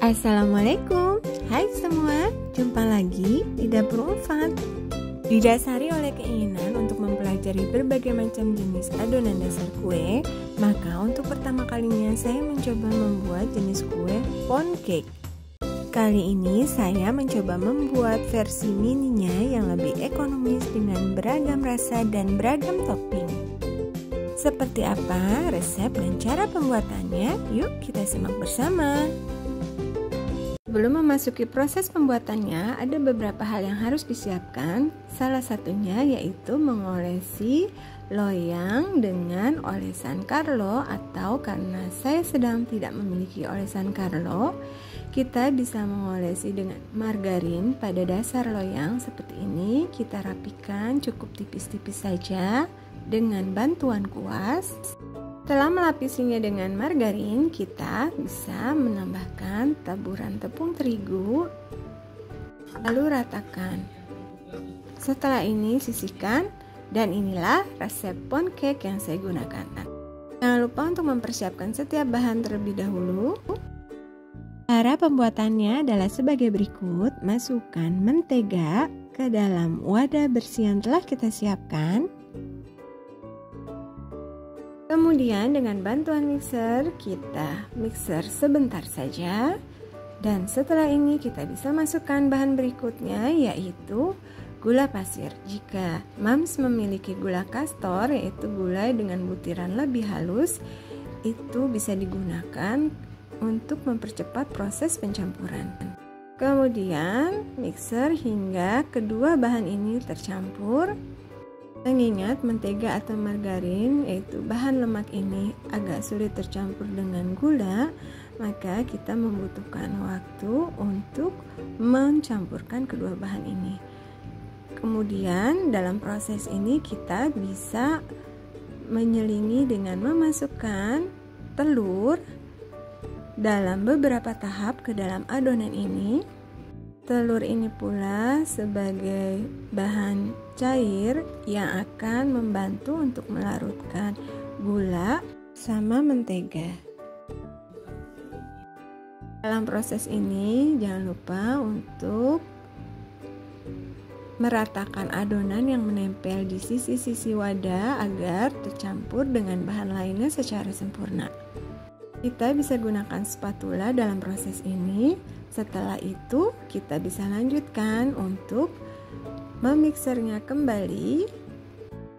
Assalamualaikum, hai semua, jumpa lagi di Dapur Ulfat. Didasari oleh keinginan untuk mempelajari berbagai macam jenis adonan dasar kue, maka untuk pertama kalinya saya mencoba membuat jenis kue pound cake. Kali ini saya mencoba membuat versi mininya yang lebih ekonomis dengan beragam rasa dan beragam topping. Seperti apa resep dan cara pembuatannya? Yuk kita simak bersama. Sebelum memasuki proses pembuatannya, ada beberapa hal yang harus disiapkan. Salah satunya yaitu mengolesi loyang dengan olesan Carlo, atau karena saya sedang tidak memiliki olesan Carlo, kita bisa mengolesi dengan margarin pada dasar loyang seperti ini. Kita rapikan cukup tipis-tipis saja dengan bantuan kuas. Setelah melapisinya dengan margarin, kita bisa menambahkan taburan tepung terigu, lalu ratakan. Setelah ini sisihkan, dan inilah resep pound cake yang saya gunakan. Jangan lupa untuk mempersiapkan setiap bahan terlebih dahulu. Cara pembuatannya adalah sebagai berikut. Masukkan mentega ke dalam wadah bersih yang telah kita siapkan. Kemudian dengan bantuan mixer, kita mixer sebentar saja. Dan setelah ini kita bisa masukkan bahan berikutnya, yaitu gula pasir. Jika Mams memiliki gula kastor, yaitu gula dengan butiran lebih halus, itu bisa digunakan untuk mempercepat proses pencampuran. Kemudian mixer hingga kedua bahan ini tercampur. Mengingat mentega atau margarin, yaitu bahan lemak ini, agak sulit tercampur dengan gula, maka kita membutuhkan waktu untuk mencampurkan kedua bahan ini. Kemudian dalam proses ini kita bisa menyelingi dengan memasukkan telur dalam beberapa tahap ke dalam adonan ini. Telur ini pula sebagai bahan cair yang akan membantu untuk melarutkan gula sama mentega. Dalam proses ini jangan lupa untuk meratakan adonan yang menempel di sisi-sisi wadah agar tercampur dengan bahan lainnya secara sempurna. Kita bisa gunakan spatula dalam proses ini. Setelah itu kita bisa lanjutkan untuk memixernya kembali.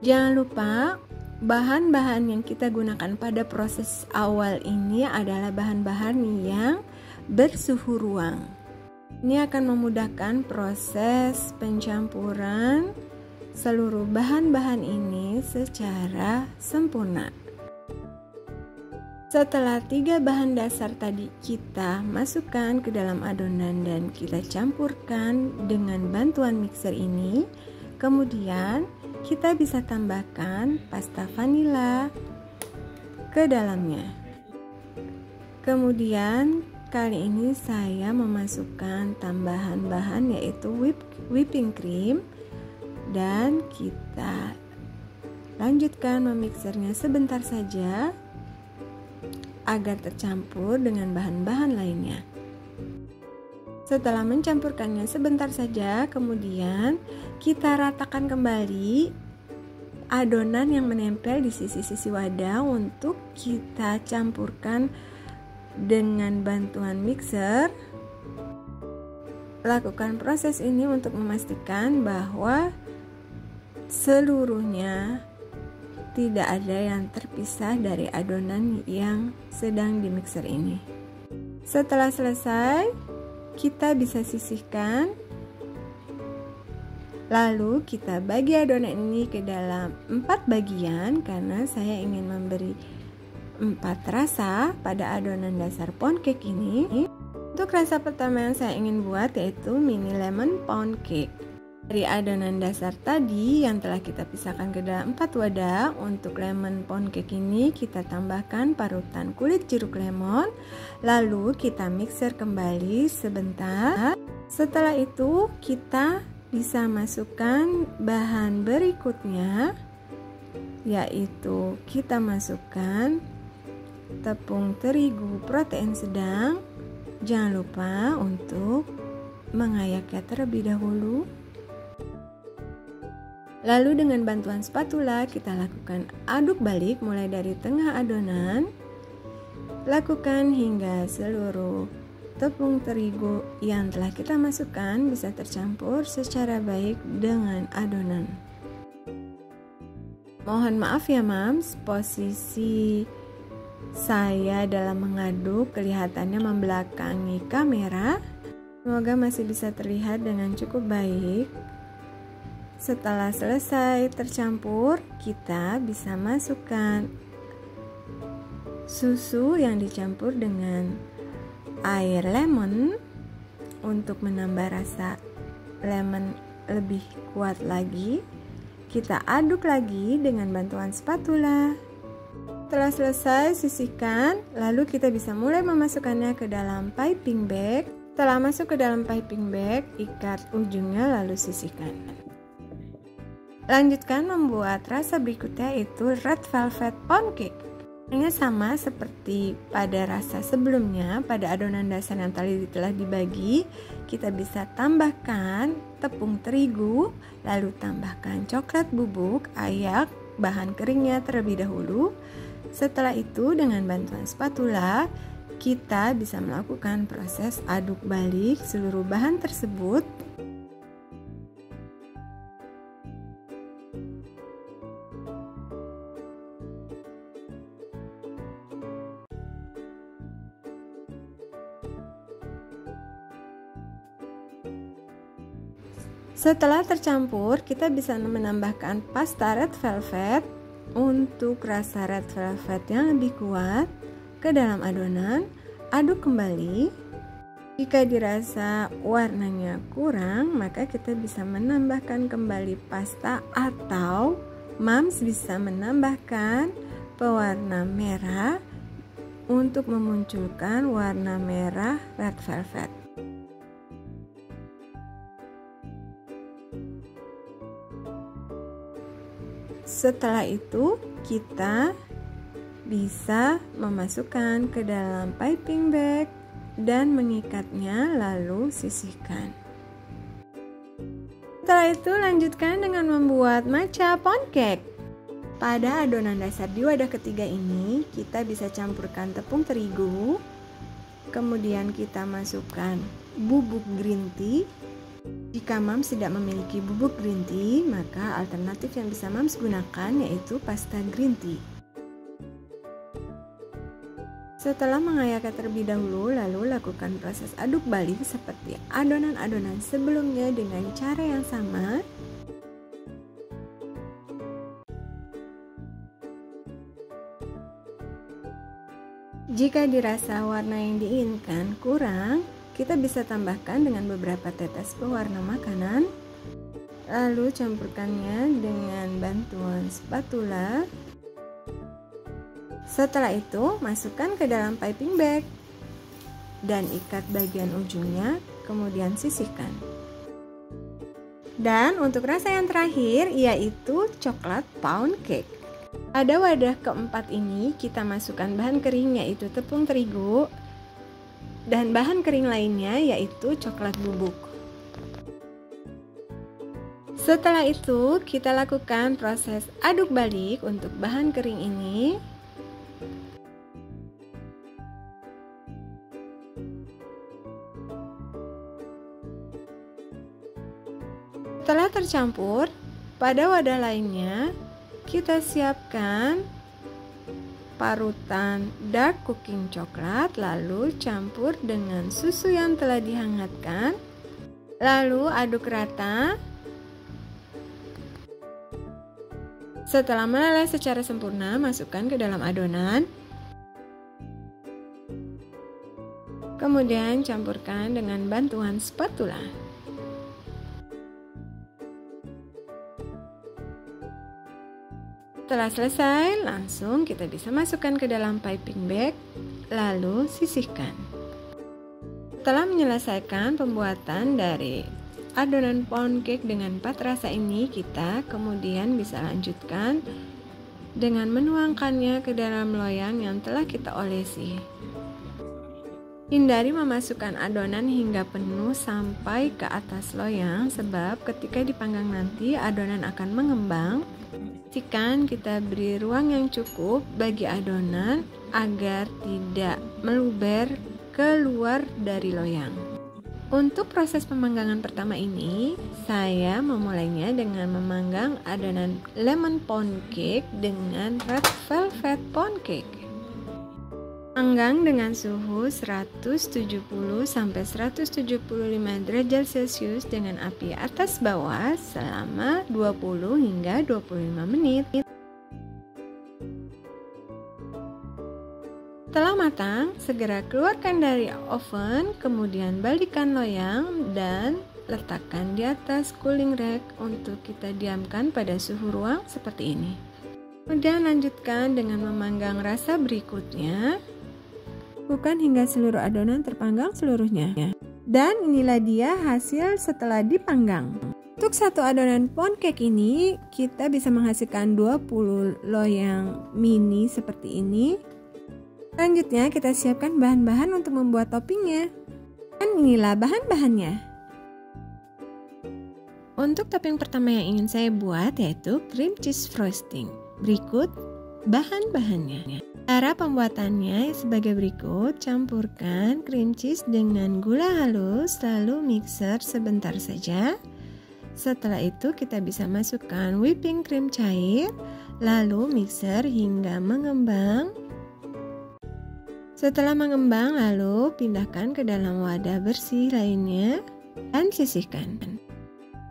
Jangan lupa bahan-bahan yang kita gunakan pada proses awal ini adalah bahan-bahan yang bersuhu ruang. Ini akan memudahkan proses pencampuran seluruh bahan-bahan ini secara sempurna. Setelah 3 bahan dasar tadi kita masukkan ke dalam adonan dan kita campurkan dengan bantuan mixer ini, kemudian kita bisa tambahkan pasta vanila ke dalamnya. Kemudian kali ini saya memasukkan tambahan bahan yaitu whipping cream, dan kita lanjutkan memixernya sebentar saja agar tercampur dengan bahan-bahan lainnya. Setelah mencampurkannya sebentar saja, kemudian kita ratakan kembali adonan yang menempel di sisi-sisi wadah untuk kita campurkan dengan bantuan mixer. Lakukan proses ini untuk memastikan bahwa seluruhnya tidak ada yang terpisah dari adonan yang sedang dimixer ini. Setelah selesai, kita bisa sisihkan. Lalu kita bagi adonan ini ke dalam 4 bagian karena saya ingin memberi 4 rasa pada adonan dasar pound cake ini. Untuk rasa pertama yang saya ingin buat yaitu mini lemon pound cake. Dari adonan dasar tadi yang telah kita pisahkan ke dalam 4 wadah, untuk lemon pound cake ini kita tambahkan parutan kulit jeruk lemon, lalu kita mixer kembali sebentar. Setelah itu kita bisa masukkan bahan berikutnya, yaitu kita masukkan tepung terigu protein sedang, Jangan lupa untuk mengayaknya terlebih dahulu. Lalu dengan bantuan spatula kita lakukan aduk balik mulai dari tengah adonan. Lakukan hingga seluruh tepung terigu yang telah kita masukkan bisa tercampur secara baik dengan adonan. Mohon maaf ya Mams, posisi saya dalam mengaduk kelihatannya membelakangi kamera. Semoga masih bisa terlihat dengan cukup baik. Setelah selesai tercampur, kita bisa masukkan susu yang dicampur dengan air lemon untuk menambah rasa lemon lebih kuat lagi. Kita aduk lagi dengan bantuan spatula. Setelah selesai, sisihkan, lalu kita bisa mulai memasukkannya ke dalam piping bag. Setelah masuk ke dalam piping bag, ikat ujungnya lalu sisihkan. Lanjutkan membuat rasa berikutnya, yaitu red velvet pound cake. Ini sama seperti pada rasa sebelumnya, pada adonan dasar yang tadi telah dibagi, kita bisa tambahkan tepung terigu, lalu tambahkan coklat bubuk, ayak bahan keringnya terlebih dahulu. Setelah itu dengan bantuan spatula, kita bisa melakukan proses aduk balik seluruh bahan tersebut. Setelah tercampur, kita bisa menambahkan pasta red velvet untuk rasa red velvet yang lebih kuat ke dalam adonan. Aduk kembali. Jika dirasa warnanya kurang, maka kita bisa menambahkan kembali pasta atau Mams bisa menambahkan pewarna merah untuk memunculkan warna merah red velvet. Setelah itu kita bisa memasukkan ke dalam piping bag dan mengikatnya lalu sisihkan. Setelah itu lanjutkan dengan membuat matcha pound cake. Pada adonan dasar di wadah ketiga ini kita bisa campurkan tepung terigu, kemudian kita masukkan bubuk green tea. Jika Mams tidak memiliki bubuk green tea, maka alternatif yang bisa Mams gunakan yaitu pasta green tea. Setelah mengayaknya terlebih dahulu, lalu lakukan proses aduk balik seperti adonan-adonan sebelumnya dengan cara yang sama. Jika dirasa warna yang diinginkan kurang, kita bisa tambahkan dengan beberapa tetes pewarna makanan. Lalu campurkannya dengan bantuan spatula. Setelah itu, masukkan ke dalam piping bag dan ikat bagian ujungnya, kemudian sisihkan. Dan untuk rasa yang terakhir yaitu coklat pound cake. Pada wadah keempat ini kita masukkan bahan kering yaitu tepung terigu dan bahan kering lainnya yaitu coklat bubuk. Setelah itu kita lakukan proses aduk balik untuk bahan kering ini. Setelah tercampur, pada wadah lainnya kita siapkan parutan dark cooking coklat, lalu campur dengan susu yang telah dihangatkan, lalu aduk rata. Setelah meleleh secara sempurna, masukkan ke dalam adonan. Kemudian campurkan dengan bantuan spatula. Setelah selesai, langsung kita bisa masukkan ke dalam piping bag, lalu sisihkan. Setelah menyelesaikan pembuatan dari adonan pound cake dengan 4 rasa ini, kita kemudian bisa lanjutkan dengan menuangkannya ke dalam loyang yang telah kita olesi. Hindari memasukkan adonan hingga penuh sampai ke atas loyang, sebab ketika dipanggang nanti adonan akan mengembang. Pastikan kita beri ruang yang cukup bagi adonan agar tidak meluber keluar dari loyang. Untuk proses pemanggangan pertama ini, saya memulainya dengan memanggang adonan lemon pound cake dengan red velvet pound cake. Panggang dengan suhu 170-175 derajat Celcius dengan api atas bawah selama 20 hingga 25 menit. Setelah matang, segera keluarkan dari oven, kemudian balikkan loyang dan letakkan di atas cooling rack untuk kita diamkan pada suhu ruang seperti ini. Kemudian lanjutkan dengan memanggang rasa berikutnya. Lakukan hingga seluruh adonan terpanggang seluruhnya. Dan inilah dia hasil setelah dipanggang. Untuk satu adonan pound cake ini, kita bisa menghasilkan 20 loyang mini seperti ini. Selanjutnya kita siapkan bahan-bahan untuk membuat toppingnya. Dan inilah bahan-bahannya. Untuk topping pertama yang ingin saya buat yaitu cream cheese frosting. Berikut bahan-bahannya. Cara pembuatannya sebagai berikut. Campurkan cream cheese dengan gula halus, lalu mixer sebentar saja. Setelah itu kita bisa masukkan whipping cream cair, lalu mixer hingga mengembang. Setelah mengembang, lalu pindahkan ke dalam wadah bersih lainnya dan sisihkan.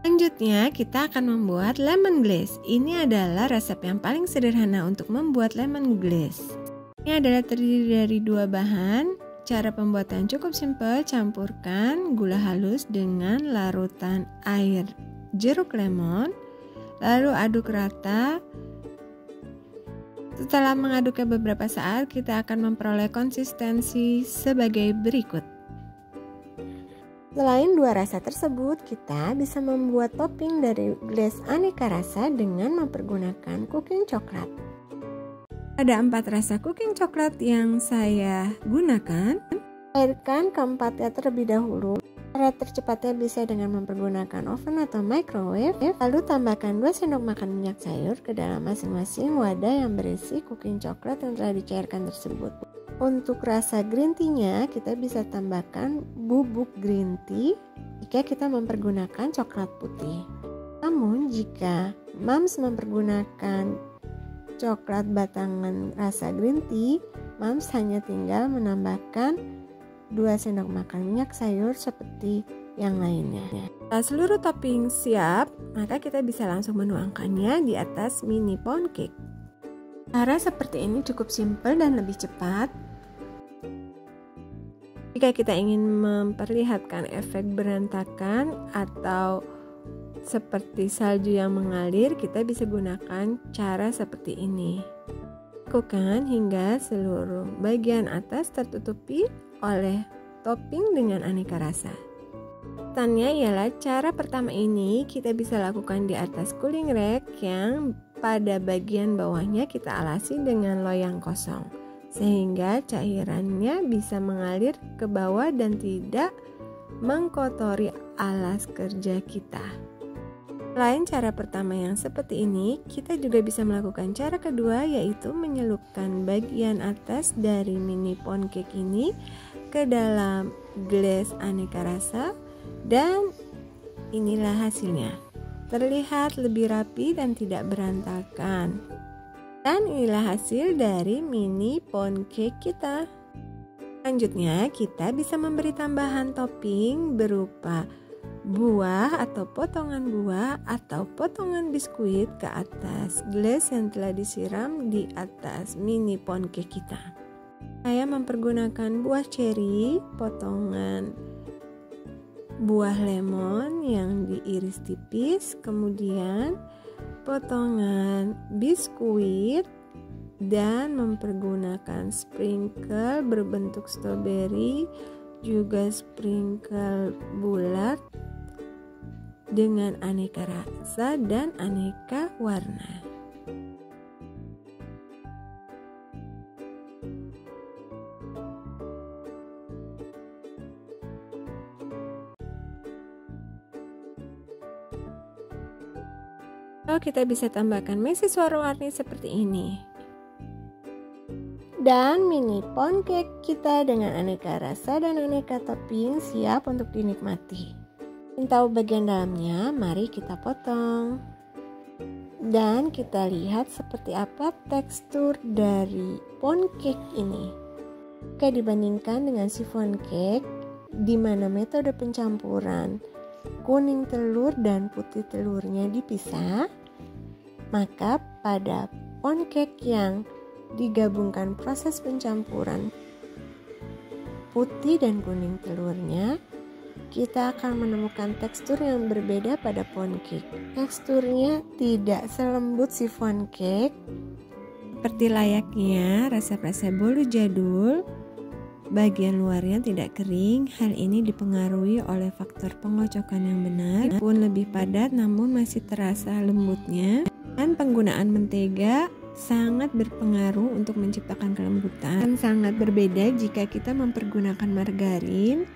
Selanjutnya kita akan membuat lemon glaze. Ini adalah resep yang paling sederhana untuk membuat lemon glaze. Ini adalah terdiri dari dua bahan. Cara pembuatan cukup simpel, campurkan gula halus dengan larutan air jeruk lemon, lalu aduk rata. Setelah mengaduknya beberapa saat, kita akan memperoleh konsistensi sebagai berikut. Selain dua rasa tersebut, kita bisa membuat topping dari glaze aneka rasa dengan mempergunakan cooking coklat. Ada 4 rasa cooking coklat yang saya gunakan. Cairkan keempatnya terlebih dahulu. Cara tercepatnya bisa dengan mempergunakan oven atau microwave. Lalu tambahkan 2 sendok makan minyak sayur ke dalam masing-masing wadah yang berisi cooking coklat yang telah dicairkan tersebut. Untuk rasa green tea-nya, kita bisa tambahkan bubuk green tea jika kita mempergunakan coklat putih. Namun jika Mams mempergunakan coklat batangan rasa green tea, Mams hanya tinggal menambahkan 2 sendok makan minyak sayur seperti yang lainnya. Setelah seluruh topping siap, maka kita bisa langsung menuangkannya di atas mini pound cake. Cara seperti ini cukup simpel dan lebih cepat. Jika kita ingin memperlihatkan efek berantakan atau seperti salju yang mengalir, kita bisa gunakan cara seperti ini. Lakukan hingga seluruh bagian atas tertutupi oleh topping dengan aneka rasa. Pesannya ialah cara pertama ini kita bisa lakukan di atas cooling rack yang pada bagian bawahnya kita alasi dengan loyang kosong, sehingga cairannya bisa mengalir ke bawah dan tidak mengkotori alas kerja kita. Selain cara pertama yang seperti ini, kita juga bisa melakukan cara kedua, yaitu menyelupkan bagian atas dari mini pound cake ini ke dalam glaze aneka rasa, dan inilah hasilnya. Terlihat lebih rapi dan tidak berantakan. Dan inilah hasil dari mini pound cake kita. Selanjutnya, kita bisa memberi tambahan topping berupa buah atau potongan buah atau potongan biskuit ke atas glaze yang telah disiram di atas mini pound cake kita. Saya mempergunakan buah ceri, potongan buah lemon yang diiris tipis, kemudian potongan biskuit, dan mempergunakan sprinkle berbentuk stroberi, juga sprinkle bulat dengan aneka rasa dan aneka warna. kita bisa tambahkan meses warna-warni seperti ini. Dan mini pancake kita dengan aneka rasa dan aneka topping siap untuk dinikmati. Ingin tahu bagian dalamnya? Mari kita potong. Dan kita lihat seperti apa tekstur dari pancake ini. Jika dibandingkan dengan chiffon cake, di mana metode pencampuran kuning telur dan putih telurnya dipisah, maka pada pancake yang digabungkan proses pencampuran putih dan kuning telurnya, kita akan menemukan tekstur yang berbeda pada pancake. Teksturnya tidak selembut chiffon cake seperti layaknya resep-resep bolu jadul. Bagian luarnya tidak kering. Hal ini dipengaruhi oleh faktor pengocokan yang benar, pun lebih padat namun masih terasa lembutnya. Dan penggunaan mentega sangat berpengaruh untuk menciptakan kelembutan. Dan sangat berbeda jika kita mempergunakan margarin.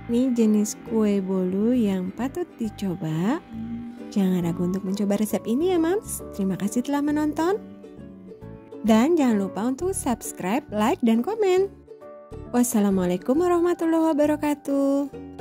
Ini jenis kue bolu yang patut dicoba. Jangan ragu untuk mencoba resep ini ya Mams. Terima kasih telah menonton. Dan jangan lupa untuk subscribe, like, dan komen. Wassalamualaikum warahmatullahi wabarakatuh.